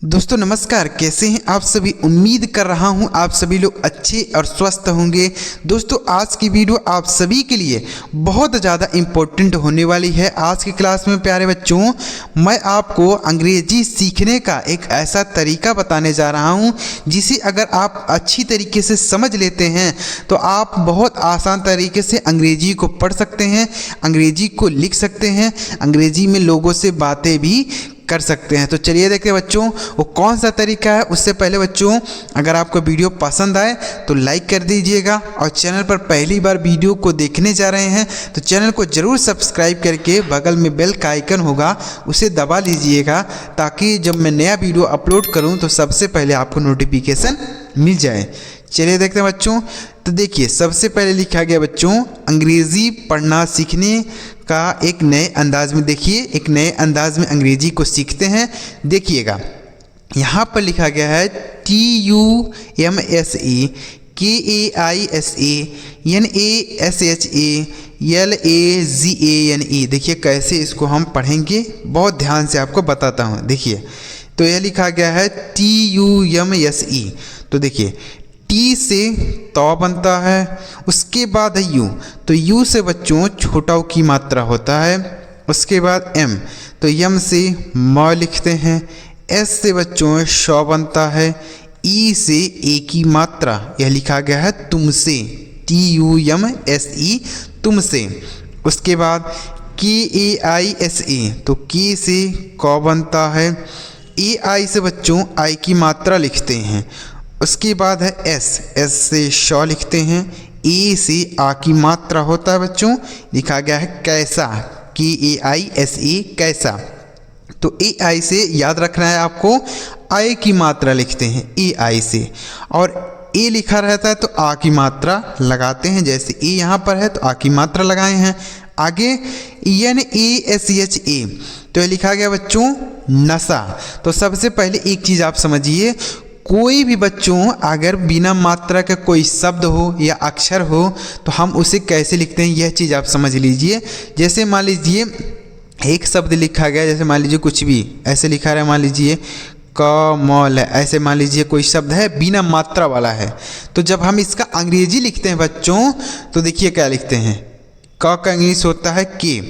दोस्तों नमस्कार, कैसे हैं आप सभी। उम्मीद कर रहा हूं आप सभी लोग अच्छे और स्वस्थ होंगे। दोस्तों आज की वीडियो आप सभी के लिए बहुत ज़्यादा इम्पोर्टेंट होने वाली है। आज की क्लास में प्यारे बच्चों मैं आपको अंग्रेजी सीखने का एक ऐसा तरीका बताने जा रहा हूं जिसे अगर आप अच्छी तरीके से समझ लेते हैं तो आप बहुत आसान तरीके से अंग्रेजी को पढ़ सकते हैं, अंग्रेजी को लिख सकते हैं, अंग्रेजी में लोगों से बातें भी कर सकते हैं। तो चलिए देखते हैं बच्चों वो कौन सा तरीका है। उससे पहले बच्चों अगर आपको वीडियो पसंद आए तो लाइक कर दीजिएगा और चैनल पर पहली बार वीडियो को देखने जा रहे हैं तो चैनल को ज़रूर सब्सक्राइब करके बगल में बेल का आइकन होगा उसे दबा लीजिएगा ताकि जब मैं नया वीडियो अपलोड करूं तो सबसे पहले आपको नोटिफिकेशन मिल जाए। चलिए देखते हैं बच्चों। तो देखिए सबसे पहले लिखा गया बच्चों अंग्रेज़ी पढ़ना सीखने का एक नए अंदाज में। देखिए एक नए अंदाज में अंग्रेजी को सीखते हैं। देखिएगा यहाँ पर लिखा गया है TUMSE KAISA NASHA LAGANE। देखिए कैसे इसको हम पढ़ेंगे, बहुत ध्यान से आपको बताता हूँ। देखिए तो यह लिखा गया है TUMSE। तो देखिए टी से तो बनता है, उसके बाद है यू, तो यू से बच्चों छोटा ऊ की मात्रा होता है। उसके बाद एम, तो यम से म लिखते हैं। एस से बच्चों शौ बनता है। ई से ए की मात्रा, यह लिखा गया है तुमसे, TUMSE तुमसे। उसके बाद KAISA, तो के से क बनता है। AI से बच्चों आई की मात्रा लिखते हैं। उसके बाद है एस से शौ लिखते हैं। ए से आ की मात्रा होता है बच्चों, लिखा गया है कैसा, KAISA कैसा। तो AI से याद रखना है आपको, आई की मात्रा लिखते हैं AI से, और ए लिखा रहता है तो आ की मात्रा लगाते हैं। जैसे ए यहाँ पर है तो आ की मात्रा लगाए हैं। आगे NASHA, तो ये लिखा गया बच्चों नशा। तो सबसे पहले एक चीज़ आप समझिए, कोई भी बच्चों अगर बिना मात्रा का कोई शब्द हो या अक्षर हो तो हम उसे कैसे लिखते हैं यह चीज़ आप समझ लीजिए। जैसे मान लीजिए एक शब्द लिखा गया, जैसे मान लीजिए कुछ भी ऐसे लिखा रहा है, मान लीजिए कमल, ऐसे मान लीजिए कोई शब्द है बिना मात्रा वाला है, तो जब हम इसका अंग्रेजी लिखते हैं बच्चों तो देखिए क्या लिखते हैं, क का इंग्लिश होता है के।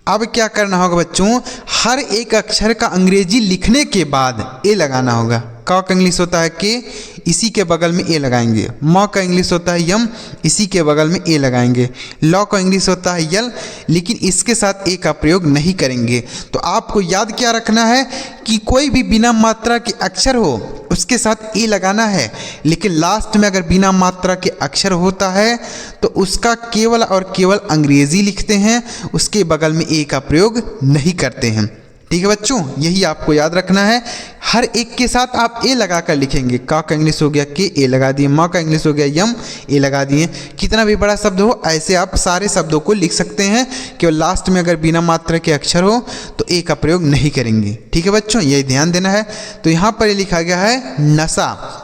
अब क्या करना होगा बच्चों, हर एक अक्षर का अंग्रेजी लिखने के बाद ए लगाना होगा। क का इंग्लिश होता है के, इसी के बगल में ए लगाएंगे। म का इंग्लिश होता है यम, इसी के बगल में ए लगाएंगे। ल का इंग्लिश होता है यल, लेकिन इसके साथ ए का प्रयोग नहीं करेंगे। तो आपको याद क्या रखना है कि कोई भी बिना मात्रा के अक्षर हो उसके साथ ए लगाना है, लेकिन लास्ट में अगर बिना मात्रा के अक्षर होता है तो उसका केवल और केवल अंग्रेजी लिखते हैं, उसके बगल में ए का प्रयोग नहीं करते हैं। ठीक है बच्चों, यही आपको याद रखना है। हर एक के साथ आप ए लगा कर लिखेंगे। का इंग्लिश हो गया के, ए लगा दिए। म का इंग्लिश हो गया यम, ए लगा दिए। कितना भी बड़ा शब्द हो ऐसे आप सारे शब्दों को लिख सकते हैं, केवल लास्ट में अगर बिना मात्रा के अक्षर हो तो ए का प्रयोग नहीं करेंगे। ठीक है बच्चों, यही ध्यान देना है। तो यहाँ पर लिखा गया है नशा,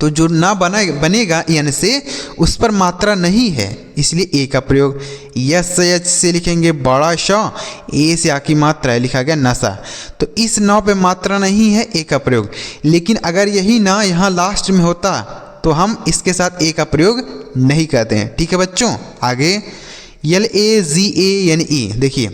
तो जो ना बनेगा यानी से उस पर मात्रा नहीं है, इसलिए ए का प्रयोग। यस से लिखेंगे बड़ा श, ए से आ की मात्रा है, लिखा गया नशा। तो इस न पे मात्रा नहीं है, ए का प्रयोग। लेकिन अगर यही ना यहाँ लास्ट में होता तो हम इसके साथ ए का प्रयोग नहीं करते हैं। ठीक है बच्चों, आगे LAGANE, देखिए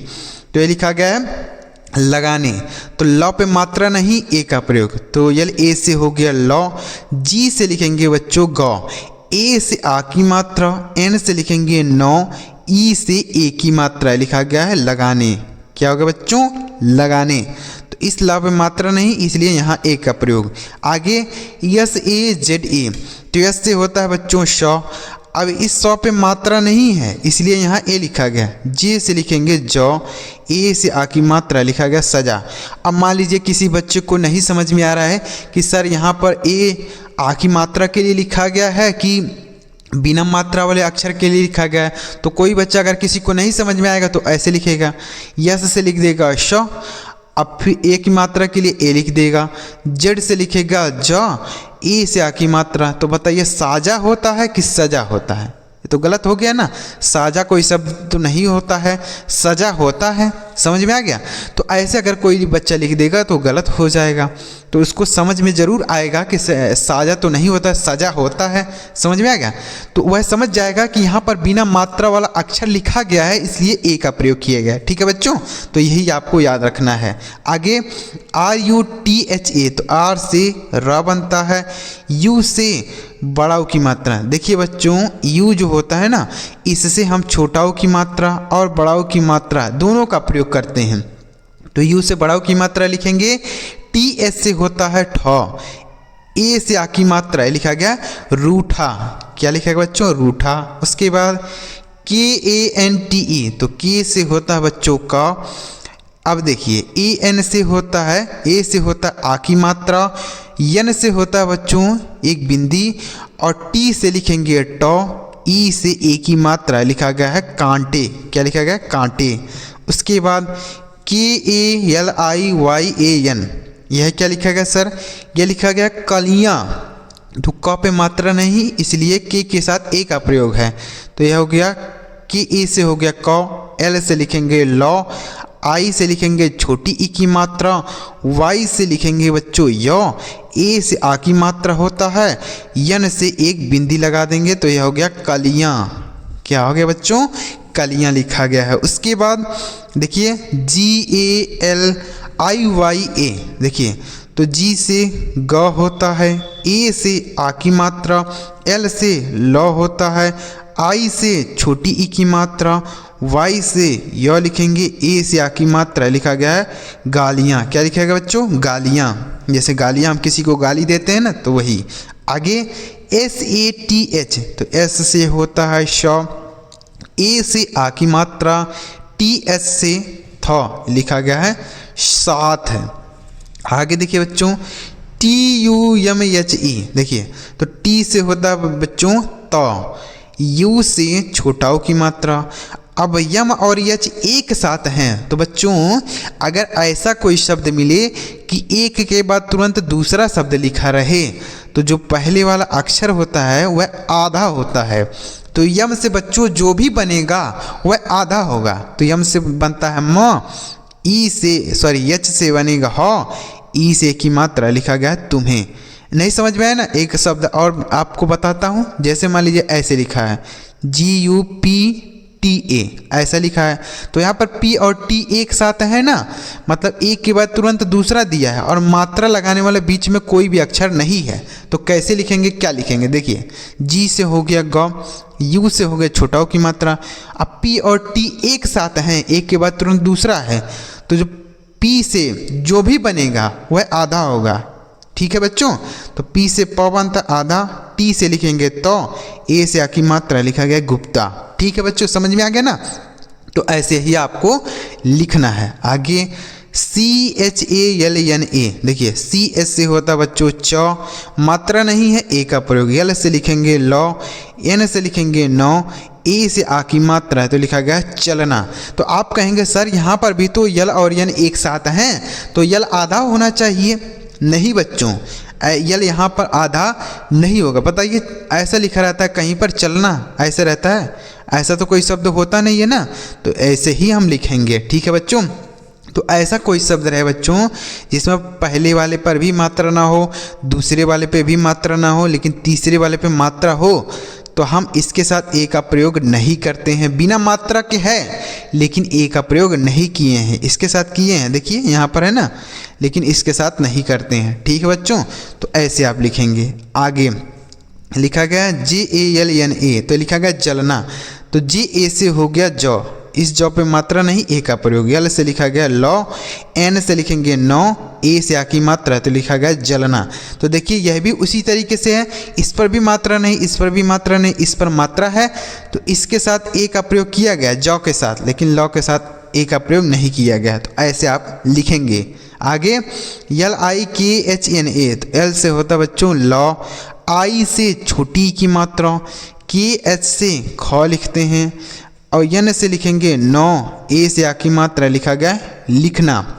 तो ये लिखा गया है लगाने, तो लॉ पे मात्रा नहीं, ए का प्रयोग। तो LA से हो गया लॉ। जी से लिखेंगे बच्चों गौ, ए से आ की मात्रा, एन से लिखेंगे नौ, ई से ए की मात्रा, लिखा गया है लगाने। क्या होगा बच्चों, लगाने। तो इस लॉ पे मात्रा नहीं, इसलिए यहाँ ए का प्रयोग। आगे SAZA, तो यस से होता है बच्चों शौ। अब इस सौ पे मात्रा नहीं है, इसलिए यहाँ ए लिखा गया। जे से लिखेंगे जौ, ए से आ की मात्रा, लिखा गया सजा। अब मान लीजिए किसी बच्चे को नहीं समझ में आ रहा है कि सर यहाँ पर ए आ की मात्रा के लिए लिखा गया है कि बिना मात्रा वाले अक्षर के लिए लिखा गया है, तो कोई बच्चा अगर किसी को नहीं समझ में आएगा तो ऐसे लिखेगा, यस से लिख देगा श, अब फिर ए की मात्रा के लिए ए लिख देगा। जेड से लिखेगा ज, ए से आ की मात्रा। तो बताइए साजा होता है कि सजा होता है, ये तो गलत हो गया ना। साजा कोई शब्द तो नहीं होता है, सजा होता है। समझ में आ गया। तो ऐसे अगर कोई बच्चा लिख देगा तो गलत हो जाएगा, तो उसको समझ में ज़रूर आएगा कि साजा तो नहीं होता, सजा होता है। समझ में आ गया। तो वह समझ जाएगा कि यहाँ पर बिना मात्रा वाला अक्षर लिखा गया है, इसलिए ए का प्रयोग किया गया है। ठीक है बच्चों, तो यही आपको याद रखना है। आगे RUTHA, तो आर से र बनता है, यू से बड़ाऊ की मात्रा। देखिए बच्चों, यू जो होता है ना, इससे हम छोटाऊ की मात्रा और बड़ाऊ की मात्रा दोनों का प्रयोग करते हैं। तो यू से बड़ाऊ की मात्रा लिखेंगे, TS से होता है ठ, ए से आ की मात्रा है, लिखा गया रूठा। क्या लिखा गया बच्चों? रूठा। उसके बाद KANTE, तो के से होता है बच्चों का। अब देखिए AN से होता है, ए से होता है आ की मात्रा, यन से होता है बच्चों एक बिंदी, और टी से लिखेंगे ट, ई से ए की मात्रा, लिखा गया है कांटे। क्या लिखा गया? कांटे। उसके बाद KALIYAN, यह क्या लिखा गया सर? यह लिखा गया कलियाँ। तो क पे मात्रा नहीं, इसलिए के साथ ए का प्रयोग है। तो यह हो गया कि ए से हो गया क, एल से लिखेंगे लौ, आई से लिखेंगे छोटी ई की मात्रा, वाई से लिखेंगे बच्चों य, ए से आ की मात्रा होता है, यन से एक बिंदी लगा देंगे, तो यह हो गया कलियाँ। क्या हो गया बच्चों? कलियाँ लिखा गया है। उसके बाद देखिए GALIYA, देखिए तो जी से ग होता है, ए से आ की मात्रा, एल से ल होता है, आई से छोटी ई की मात्रा, वाई से य लिखेंगे, ए से आ की मात्रा, लिखा गया है गालियाँ। क्या लिखा गया बच्चों? गालियाँ। जैसे गालियाँ हम किसी को गाली देते हैं ना, तो वही। आगे SATH, तो एस से होता है श, ए से आ की मात्रा, TS से थ, लिखा गया है साथ है। आगे देखिए बच्चों TUMHE, देखिए तो टी से होता है बच्चों त, यू से छोटाऊ की मात्रा। अब यम और यच एक साथ हैं, तो बच्चों अगर ऐसा कोई शब्द मिले कि एक के बाद तुरंत दूसरा शब्द लिखा रहे, तो जो पहले वाला अक्षर होता है वह आधा होता है। तो यम से बच्चों जो भी बनेगा वह आधा होगा। तो यम से बनता है म, ई से यच से बनेगा ह, ई से की मात्रा, लिखा गया है तुम्हें। नहीं समझ में आया ना? एक शब्द और आपको बताता हूँ। जैसे मान लीजिए ऐसे लिखा है GUPTA, ऐसा लिखा है, तो यहाँ पर P और T एक साथ है ना, मतलब एक के बाद तुरंत दूसरा दिया है और मात्रा लगाने वाले बीच में कोई भी अक्षर नहीं है। तो कैसे लिखेंगे, क्या लिखेंगे? देखिए G से हो गया ग, U से हो गया छोटाऊ की मात्रा। अब P और T एक साथ हैं, एक के बाद तुरंत दूसरा है, तो जो P से जो भी बनेगा वह आधा होगा। ठीक है बच्चों, तो P से प बनता आधा, T से लिखेंगे तो, ए से आ की मात्रा, लिखा गया गुप्ता। ठीक है बच्चों, समझ में आ गया ना? तो ऐसे ही आपको लिखना है। आगे CHALNA, देखिए CS से होता बच्चों च, मात्रा नहीं है, ए का प्रयोग। L से लिखेंगे लौ, N से लिखेंगे नौ, ए से आ की मात्रा है, तो लिखा गया चलना। तो आप कहेंगे सर यहाँ पर भी तो यल और यन एक साथ हैं, तो यल आधा होना चाहिए। नहीं बच्चों, यल यहाँ पर आधा नहीं होगा। बताइए, ऐसा लिखा रहता है कहीं पर चलना, ऐसा रहता है? ऐसा तो कोई शब्द होता नहीं है ना, तो ऐसे ही हम लिखेंगे। ठीक है बच्चों, तो ऐसा कोई शब्द रहे बच्चों जिसमें पहले वाले पर भी मात्रा ना हो, दूसरे वाले पे भी मात्रा ना हो, लेकिन तीसरे वाले पे मात्रा हो, तो हम इसके साथ ए का प्रयोग नहीं करते हैं। बिना मात्रा के है लेकिन ए का प्रयोग नहीं किए हैं, इसके साथ किए हैं। देखिए यहाँ पर है ना, लेकिन इसके साथ नहीं करते हैं। ठीक है बच्चों, तो ऐसे आप लिखेंगे। आगे लिखा गया JALNA, तो लिखा गया जलना। तो JA से हो गया जौ, इस जौ पे मात्रा नहीं, ए का प्रयोग। यल से लिखा गया लौ, एन से लिखेंगे नौ, ए से आ की मात्रा, तो लिखा गया जलना। तो देखिए यह भी उसी तरीके से है, इस पर भी मात्रा नहीं, इस पर भी मात्रा नहीं, इस पर मात्रा है, तो इसके साथ ए का प्रयोग किया गया जौ के साथ, लेकिन लौ के साथ ए का प्रयोग नहीं किया गया। तो ऐसे आप लिखेंगे। आगे LIKHNA, तो एल से होता बच्चों लौ, आई से छोटी की मात्रा, KH से ख लिखते हैं, और यन से लिखेंगे नौ, ए से आ की मात्रा, लिखा गया लिखना।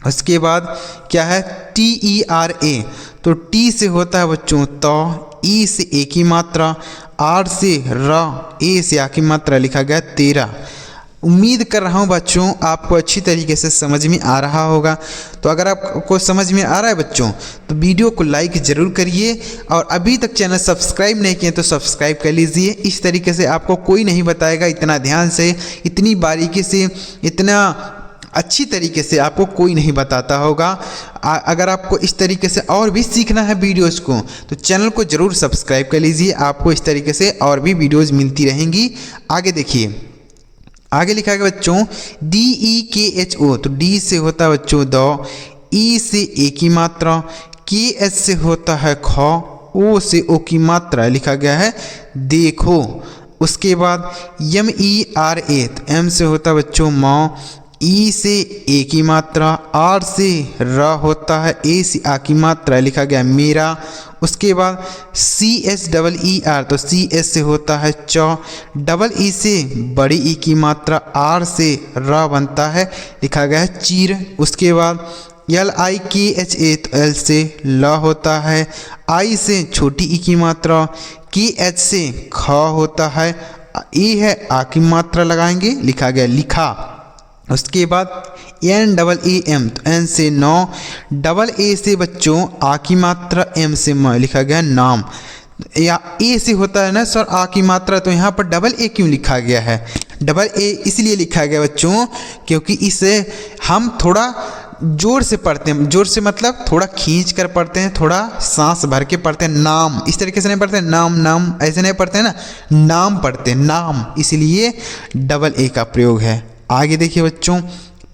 उसके बाद क्या है TERA, तो टी से होता है बच्चों तो, ई से ए की मात्रा, आर से र, ए से आ की मात्रा, लिखा गया तेरा। उम्मीद कर रहा हूँ बच्चों आपको अच्छी तरीके से समझ में आ रहा होगा। तो अगर आपको समझ में आ रहा है बच्चों तो वीडियो को लाइक ज़रूर करिए, और अभी तक चैनल सब्सक्राइब नहीं किए तो सब्सक्राइब कर लीजिए। इस तरीके से आपको कोई नहीं बताएगा, इतना ध्यान से, इतनी बारीकी से, इतना अच्छी तरीके से आपको कोई नहीं बताता होगा। अगर आपको इस तरीके से और भी सीखना है वीडियोज़ को तो चैनल को ज़रूर सब्सक्राइब कर लीजिए। आपको इस तरीके से और भी वीडियोज़ मिलती रहेंगी। आगे देखिए, आगे लिखा है बच्चों DEKHO, तो डी से होता है बच्चों द, ई से ए की मात्रा, KH से होता है ख, ओ से ओ की मात्रा लिखा गया है देखो। उसके बाद MERA, तो M से होता है बच्चों म, ई से ए की मात्रा, आर से र होता है, ए से आ की मात्रा लिखा गया मेरा। उसके बाद CHEER, तो CS से होता है च, डबल ई से बड़ी ई की मात्रा, आर से र बनता है, लिखा गया है चीर। उसके बाद LIKHA, तो L से ल होता है, आई से छोटी ई की मात्रा, KH से ख होता है, ए है आ की मात्रा लगाएंगे, लिखा गया लिखा। उसके बाद NAAM, तो N से नौ, डबल ए से बच्चों आ की मात्रा, M से म, लिखा गया नाम। या ए से होता है ना सर आ की मात्रा, तो यहाँ पर डबल ए क्यों लिखा गया है? डबल ए इसलिए लिखा गया बच्चों क्योंकि इसे हम थोड़ा जोर से पढ़ते हैं। जोर से मतलब थोड़ा खींच कर पढ़ते हैं, थोड़ा सांस भर के पढ़ते हैं। नाम इस तरीके से नहीं पढ़ते, नाम नाम ऐसे नहीं पढ़ते हैं ना, नाम पढ़ते हैं नाम, इसलिए डबल ए का प्रयोग है। आगे देखिए बच्चों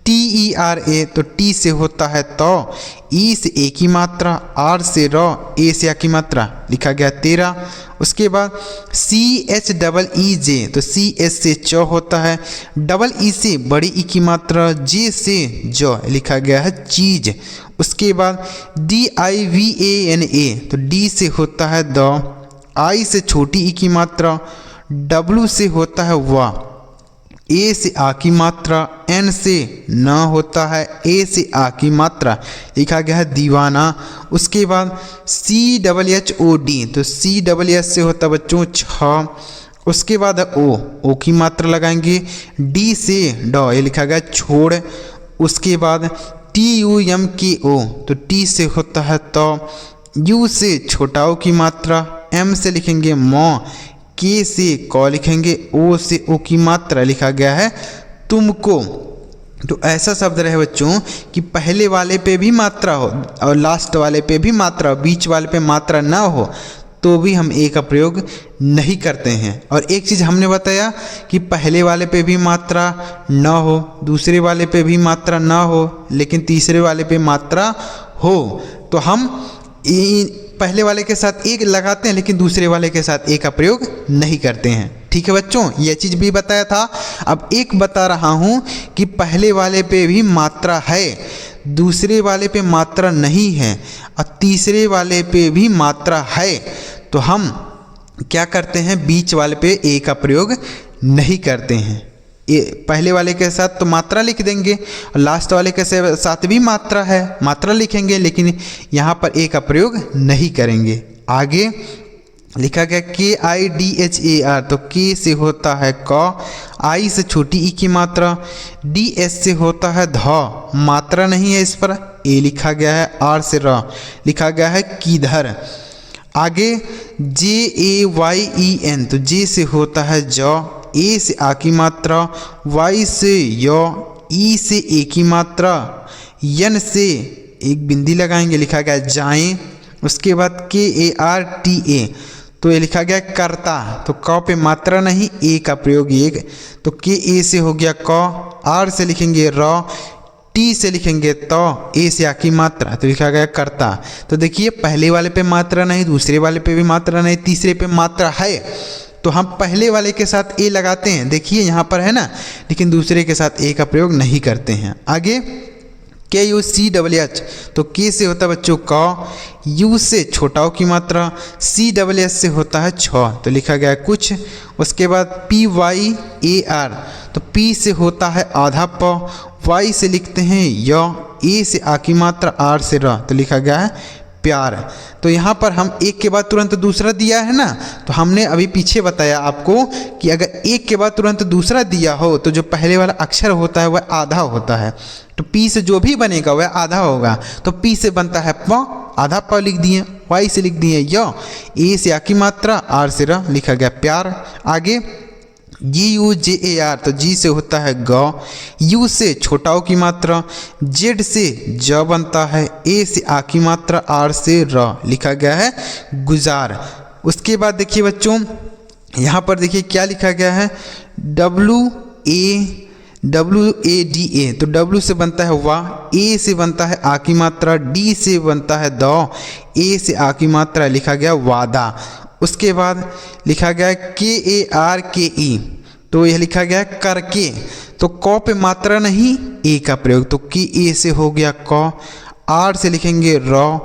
TERA, तो टी से होता है तो, ई से ए की मात्रा, आर से र, ए से आ की मात्रा, लिखा गया 13। उसके बाद CHEEJ, तो CS से च होता है, डबल ई से बड़ी ई की मात्रा, जे से ज, लिखा गया है चीज। उसके बाद DIVANA, तो डी से होता है द, आई से छोटी ई की मात्रा, W से होता है वा, ए से आ की मात्रा, एन से न होता है, ए से आ की मात्रा, लिखा गया है दीवाना। उसके बाद CHHOD, तो CHH से होता है बच्चों छ। उसके बाद ओ की मात्रा लगाएंगे, डी से ड, ये लिखा गया छोड़। उसके बाद TUMKO, तो टी से होता है तो, यू से छोटा ओ की मात्रा, एम से लिखेंगे म, के से क लिखेंगे, ओ से ओ की मात्रा, लिखा गया है तुमको। तो ऐसा शब्द रहे बच्चों कि पहले वाले पे भी मात्रा हो और लास्ट वाले पे भी मात्रा, बीच वाले पे मात्रा ना हो तो भी हम ए का प्रयोग नहीं करते हैं। और एक चीज़ हमने बताया कि पहले वाले पे भी मात्रा न हो, दूसरे वाले पे भी मात्रा ना हो, लेकिन तीसरे वाले पे मात्रा हो, तो हम पहले वाले के साथ एक लगाते हैं लेकिन दूसरे वाले के साथ ए का प्रयोग नहीं करते हैं। ठीक है बच्चों, यह चीज़ भी बताया था। अब एक बता रहा हूँ कि पहले वाले पे भी मात्रा है, दूसरे वाले पे मात्रा नहीं है, और तीसरे वाले पे भी मात्रा है, तो हम क्या करते हैं, बीच वाले पे ए का प्रयोग नहीं करते हैं। पहले वाले के साथ तो मात्रा लिख देंगे और लास्ट वाले के साथ भी मात्रा है, मात्रा लिखेंगे, लेकिन यहाँ पर ए का प्रयोग नहीं करेंगे। आगे लिखा गया KIDHAR, तो के से होता है क, आई से छोटी ई की मात्रा, DS से होता है ध, मात्रा नहीं है इस पर, ए लिखा गया है, आर से र, लिखा गया है किधर। आगे JAYEN, तो जे से होता है ज, ए से आ की मात्रा, वाई से य, ई से ए की मात्रा, यन से एक बिंदी लगाएंगे, लिखा गया जाएं। उसके बाद KARTA, तो ये लिखा गया करता, तो क पे मात्रा नहीं, ए का प्रयोग एक, तो KA से हो गया क, आर से लिखेंगे र, टी से लिखेंगे तो, ए से आ की मात्रा, तो लिखा गया करता। तो देखिए पहले वाले पे मात्रा नहीं, दूसरे वाले पे भी मात्रा नहीं, तीसरे पे मात्रा है, तो हम पहले वाले के साथ ए लगाते हैं, देखिए यहाँ पर है ना, लेकिन दूसरे के साथ ए का प्रयोग नहीं करते हैं। आगे KUCHH, तो के से होता है बच्चों क, यू से छोटा ओ की मात्रा, CHS से होता है छ, तो लिखा गया कुछ। उसके बाद PYAR, तो P से होता है आधा प, Y से लिखते हैं य, ए से आ की मात्रा, आर से र, तो लिखा गया है प्यार। तो यहाँ पर हम एक के बाद तुरंत दूसरा दिया है ना, तो हमने अभी पीछे बताया आपको कि अगर एक के बाद तुरंत दूसरा दिया हो तो जो पहले वाला अक्षर होता है वह आधा होता है। तो पी से जो भी बनेगा वह आधा होगा। तो पी से बनता है प, आधा प लिख दिए, वाई से लिख दिए य, ए से आ की मात्रा, आर से र, लिखा गया प्यार। आगे GUJAR, तो जी से होता है ग, यू से छोटा ओ की मात्रा, जेड से ज बनता है, ए से आ की मात्रा, आर से र, लिखा गया है गुजार। उसके बाद देखिए बच्चों यहाँ पर देखिए क्या लिखा गया है, WADA, तो W से बनता है वाह, ए से बनता है आ की मात्रा, डी से बनता है द, ए से आ की मात्रा, लिखा गया वादा। उसके बाद लिखा गया है KARKE, तो यह लिखा गया है करके। तो क पे मात्रा नहीं, ए का प्रयोग, तो के ए से हो गया क, आर से लिखेंगे र,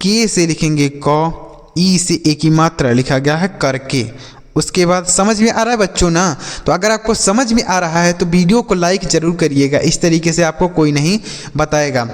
के से लिखेंगे क, ई से ए की मात्रा, लिखा गया है करके। उसके बाद समझ में आ रहा है बच्चों ना? तो अगर आपको समझ में आ रहा है तो वीडियो को लाइक ज़रूर करिएगा, इस तरीके से आपको कोई नहीं बताएगा।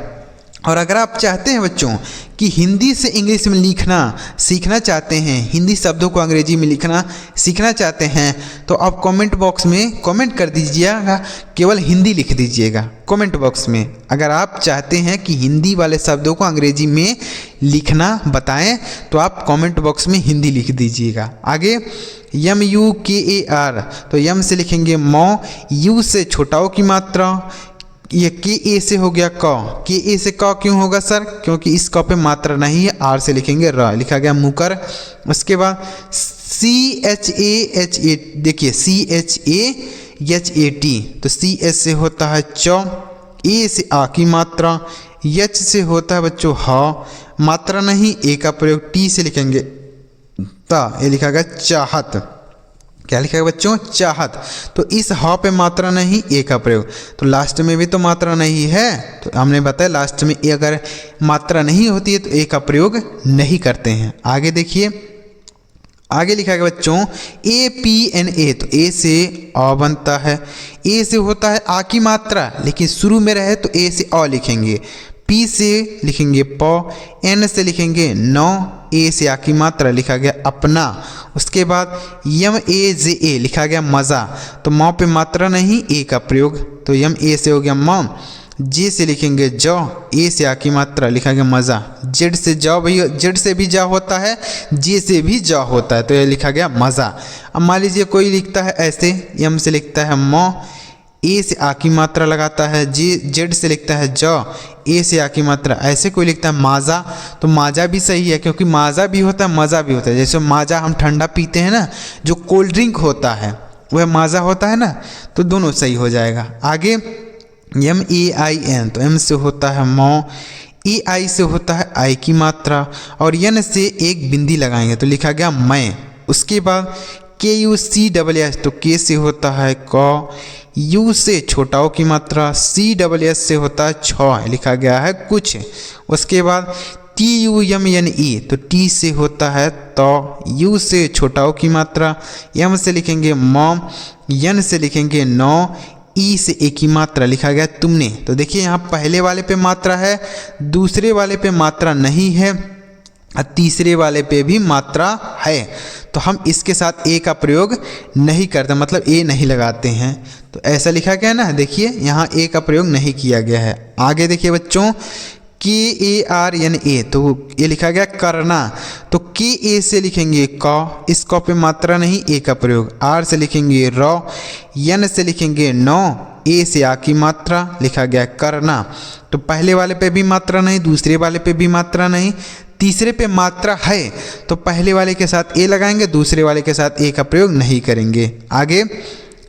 और अगर आप चाहते हैं बच्चों कि हिंदी से इंग्लिश में लिखना सीखना चाहते हैं, हिंदी शब्दों को अंग्रेजी में लिखना सीखना चाहते हैं, तो आप कमेंट बॉक्स में कमेंट कर दीजिएगा, केवल हिंदी लिख दीजिएगा कमेंट बॉक्स में। अगर आप चाहते हैं कि हिंदी वाले शब्दों को अंग्रेजी में लिखना बताएं तो आप कमेंट बॉक्स में हिंदी लिख दीजिएगा। आगे MUKAR, तो यम से लिखेंगे मौ, यू से छोटा ओ की मात्रा, ये के ए से हो गया क, के ए से क क्यों होगा सर? क्योंकि इस क पे मात्रा नहीं है, आर से लिखेंगे र, लिखा गया मुकर। उसके बाद CHAHA, देखिए CHAHAT, तो CS से होता है च, ए से आ की मात्रा, एच से होता है बच्चों ह, मात्रा नहीं, ए का प्रयोग, टी से लिखेंगे ता, ये लिखा गया चाहत। क्या लिखा है बच्चों? चाहत। तो इस ह पे मात्रा नहीं, ए का प्रयोग, तो लास्ट में भी तो मात्रा नहीं है, तो हमने बताया लास्ट में ए अगर मात्रा नहीं होती है तो ए का प्रयोग नहीं करते हैं। आगे देखिए, आगे लिखा गया बच्चों APNA, तो ए से अ बनता है, ए से होता है आ की मात्रा, लेकिन शुरू में रहे तो ए से अ लिखेंगे, पी से लिखेंगे प, एन से लिखेंगे नौ, ए से आ की मात्रा, लिखा गया अपना। उसके बाद MAZA, लिखा गया मज़ा, तो म पे मात्रा नहीं, ए का प्रयोग, तो MA से हो गया म, जे से लिखेंगे ज, ए से आ की मात्रा, लिखा गया मज़ा, जेड से ज, भैया जेड से भी जा होता है, जे से भी जा होता है, तो ये लिखा गया मज़ा। अब मान लीजिए कोई लिखता है ऐसे, एम से लिखता है म, ए से आ की मात्रा लगाता है, जेड से लिखता है ज, ए से आ की मात्रा, ऐसे कोई लिखता है माजा, तो माजा भी सही है क्योंकि माजा भी होता है मज़ा भी होता है। जैसे माजा हम ठंडा पीते हैं ना, जो कोल्ड ड्रिंक होता है वह माजा होता है ना, तो दोनों सही हो जाएगा। आगे MAIN, तो एम से होता है मौ, AI से होता है आई की मात्रा, और एन से एक बिंदी लगाएंगे तो लिखा गया मैं। उसके बाद KUCSS, तो के से होता है क, यू से छोटा ओ की मात्रा, CSS से होता है छ, लिखा गया है कुछ। उसके बाद TUMNE, तो टी से होता है तो, यू से छोटा ओ की मात्रा, एम से लिखेंगे मॉम, एन से लिखेंगे नौ, ई से ए की मात्रा, लिखा गया तुमने। तो देखिए यहाँ पहले वाले पे मात्रा है, दूसरे वाले पे मात्रा नहीं है, और तीसरे वाले पे भी मात्रा है, तो हम इसके साथ ए का प्रयोग नहीं करते, मतलब ए नहीं लगाते हैं। तो ऐसा लिखा गया ना, देखिए यहाँ ए का प्रयोग नहीं किया गया है। आगे देखिए बच्चों KARNA, तो ये लिखा गया करना, तो के ए से लिखेंगे क, इस क पे मात्रा नहीं, ए का प्रयोग, आर से लिखेंगे र, एन से लिखेंगे नौ, ए से आ की मात्रा, लिखा गया करना। तो पहले वाले पे भी मात्रा नहीं, दूसरे वाले पे भी मात्रा नहीं, तीसरे पे मात्रा है, तो पहले वाले के साथ ए लगाएंगे, दूसरे वाले के साथ ए का प्रयोग नहीं करेंगे। आगे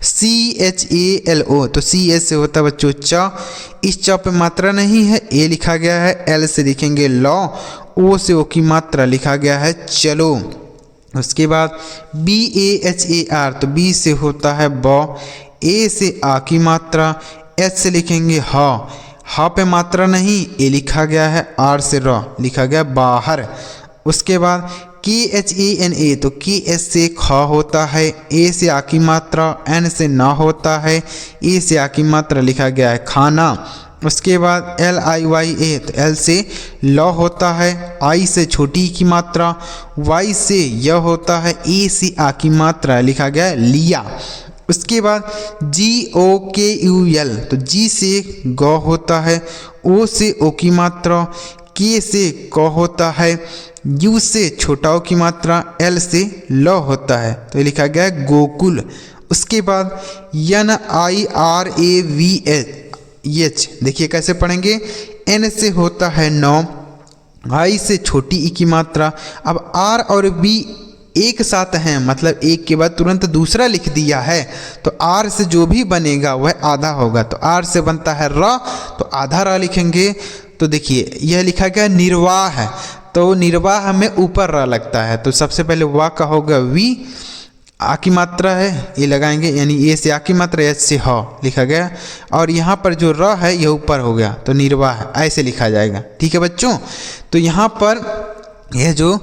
CHALO, तो CS से होता है बच्चों च, इस च पे मात्रा नहीं है, ए लिखा गया है, एल से लिखेंगे लौ, ओ से ओ की मात्रा, लिखा गया है चलो। उसके बाद BAHAR, तो बी से होता है ब, ए से आ की मात्रा, एच से लिखेंगे ह पे मात्रा नहीं, ए लिखा गया है, आर से र, लिखा गया बाहर। उसके बाद KHANA, तो KS से ख होता है, ए से आ की मात्रा, एन से ना होता है, ए से आ की मात्रा, लिखा गया है खाना। उसके बाद LIYA, तो L से लौ होता है, I से छोटी की मात्रा, Y से य होता है, A से आ की मात्रा, लिखा गया है लिया। उसके बाद GOKUL, तो G से गौ होता है, O से ओ की मात्रा, K से क होता है, U से छोटा ओ की मात्रा, L से ल होता है, तो ये लिखा गया है गोकुल। उसके बाद NIRAVH, देखिए कैसे पढ़ेंगे, N से होता है नौ, I से छोटी ई की मात्रा। अब R और B एक साथ हैं, मतलब एक के बाद तुरंत दूसरा लिख दिया है, तो R से जो भी बनेगा वह आधा होगा। तो R से बनता है र, तो आधा र लिखेंगे। तो देखिए यह लिखा गया निर्वाह है, तो निर्वाह में ऊपर र लगता है, तो सबसे पहले वाह का होगा वी, आ की मात्रा है ये लगाएंगे, यानी ए से आ की मात्रा, एच से ह लिखा गया, और यहाँ पर जो र है यह ऊपर हो गया, तो निर्वाह ऐसे लिखा जाएगा। ठीक है बच्चों, तो यहाँ पर यह जो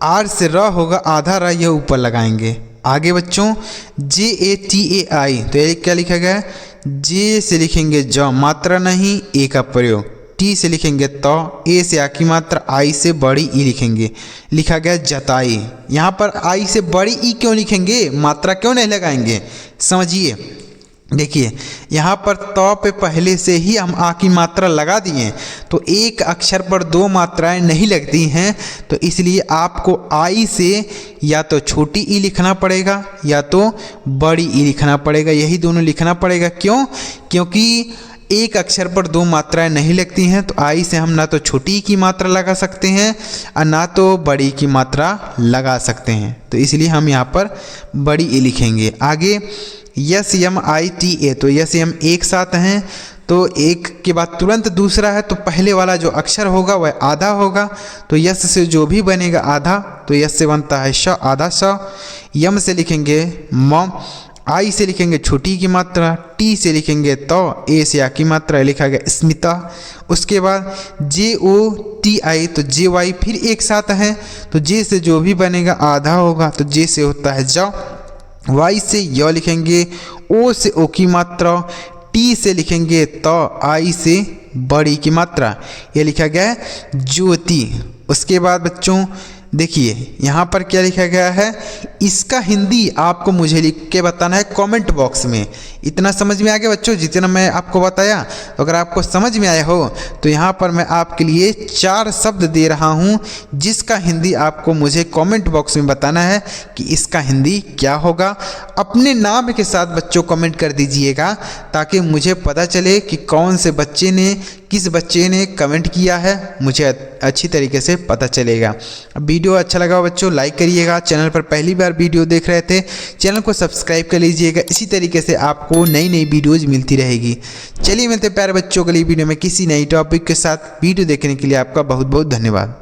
R से र होगा आधा र यह ऊपर लगाएंगे। आगे बच्चों JATAI, तो ये क्या लिखा गया है, J से लिखेंगे ज, मात्रा नहीं, ए का प्रयोग, T से लिखेंगे तो, ए से आ की मात्रा, आई से बड़ी ई लिखेंगे, लिखा गया जताई। यहाँ पर आई से बड़ी ई क्यों लिखेंगे, मात्रा क्यों नहीं लगाएंगे, समझिए। देखिए यहाँ पर तो पे पहले से ही हम आ की मात्रा लगा दिए, तो एक अक्षर पर दो मात्राएं नहीं लगती हैं, तो इसलिए आपको आई से या तो छोटी ई लिखना पड़ेगा या तो बड़ी ई लिखना पड़ेगा, यही दोनों लिखना पड़ेगा। क्यों, क्योंकि एक अक्षर पर दो मात्राएं नहीं लगती हैं, तो आई से हम ना तो छोटी की मात्रा लगा सकते हैं और ना तो बड़ी की मात्रा लगा सकते हैं, तो इसलिए हम यहाँ पर बड़ी ई लिखेंगे। आगे SMITA, तो SM एक साथ हैं, तो एक के बाद तुरंत दूसरा है, तो पहले वाला जो अक्षर होगा वह आधा होगा, तो यस से जो भी बनेगा आधा, तो यस से बनता है श, आधा श। यम से लिखेंगे म, आई से लिखेंगे छोटी की मात्रा, टी से लिखेंगे तो, ए से आ की मात्रा, लिखा गया स्मिता। उसके बाद JOTI, तो JY फिर एक साथ है, तो जे से जो भी बनेगा आधा होगा, तो जे से होता है ज। वाई से य लिखेंगे, ओ से ओ की मात्रा, टी से लिखेंगे तो, आई से बड़ी की मात्रा, ये लिखा गया है ज्योति। उसके बाद बच्चों देखिए यहाँ पर क्या लिखा गया है, इसका हिंदी आपको मुझे लिख के बताना है कमेंट बॉक्स में। इतना समझ में आ गया बच्चों जितना मैं आपको बताया? तो अगर आपको समझ में आया हो तो यहाँ पर मैं आपके लिए 4 शब्द दे रहा हूँ, जिसका हिंदी आपको मुझे कमेंट बॉक्स में बताना है कि इसका हिंदी क्या होगा। अपने नाम के साथ बच्चों कमेंट कर दीजिएगा, ताकि मुझे पता चले कि कौन से बच्चे ने, किस बच्चे ने कमेंट किया है, मुझे अच्छी तरीके से पता चलेगा। वीडियो अच्छा लगा बच्चों लाइक करिएगा, चैनल पर पहली बार वीडियो देख रहे थे चैनल को सब्सक्राइब कर लीजिएगा, इसी तरीके से आपको नई नई वीडियोज़ मिलती रहेगी। चलिए मिलते हैं प्यारे बच्चों अगली वीडियो में किसी नई टॉपिक के साथ। वीडियो देखने के लिए आपका बहुत बहुत धन्यवाद।